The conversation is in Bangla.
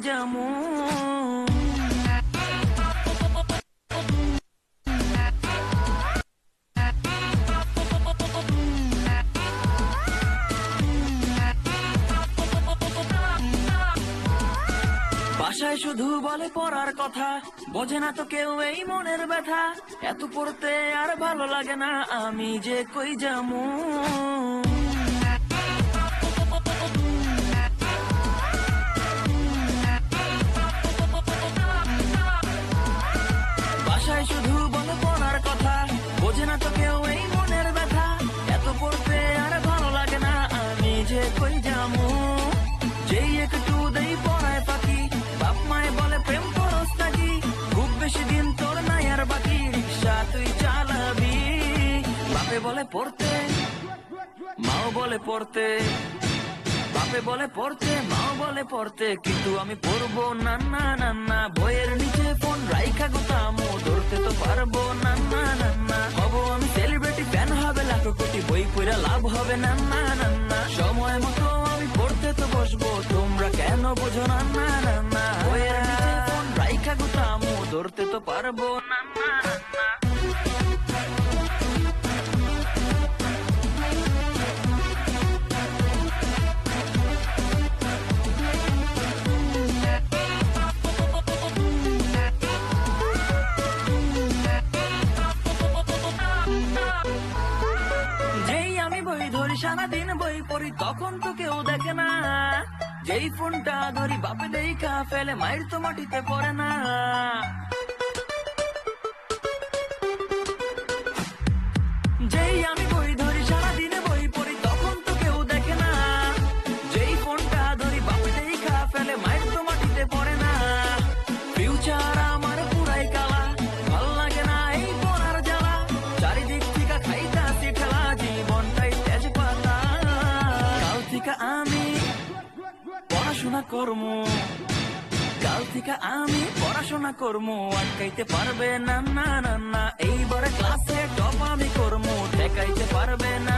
যামু। বাসায় শুধু বলে পড়ার কথা, বোঝে না তো কেউ এই মনের ব্যথা। এত পড়তে আর ভালো লাগে না, আমি যে কই যামু। বাসায় শুধু বলে পড়ার কথা, বোঝে না তো কেউ এই মনের ব্যথা। এত পড়তে আর ভালো লাগে না, আমি যে কই যামু। যেই একটু দেই পড়ায় পাখি, বাপ মায় বলে প্রেম করস নাকি। খুব বেশি দিন তোর নাই আর বাকি, রিক্সা তুই চালাবি। বাপে বলে পড়তে, মাও বলে পড়তে। বাপে বলে পড়তে, মাও বলে পড়তে, কিন্তু আমি পড়বো না না না না। বইয়ের নিচে ফোন রাইখা গোতামো, ধরতে তো পারবো না না না না। হবো আমি সেলিব্রিটি, ফ্যান হবে লাখো কোটি, বই পড়া লাভ হবে না না না না। সময় মতো আমি পড়তে তো বসবো, তোমরা কেন বোঝো না না না না। বইয়ের নিচে ফোন রাইখা গোতামো, ধরতে তো পারবো না না না। সারাদিন বই পড়ি, তখন তো কেউ দেখে না। যেই ফোনটা ধরি বাপে দেখা ফেলে, মায়ের তো মাটিতে পড়ে না। যেই আমি বই ধরি, সারাদিন বই পড়ি, তখন তো কেউ দেখে না। যেই ফোনটা ধরি বাপে দেখা ফেলে, মায়ের তো মাটিতে পড়ে না। ফিউচার আমার পুরাই কালা, ভাল লাগে না এই পড়ার জ্বালা। চারিদিক থেকে খাইতাছি ঠেলা, জীবনটাই তেজপাতা। কাল থেকে আমি পড়াশোনা করমু, কাল থেকে আমি পড়াশোনা করমু। আটকাইতে পারবে না না না না, এইবারে ক্লাসে টপ আমি করমু, ঠেকাইতে পারবে না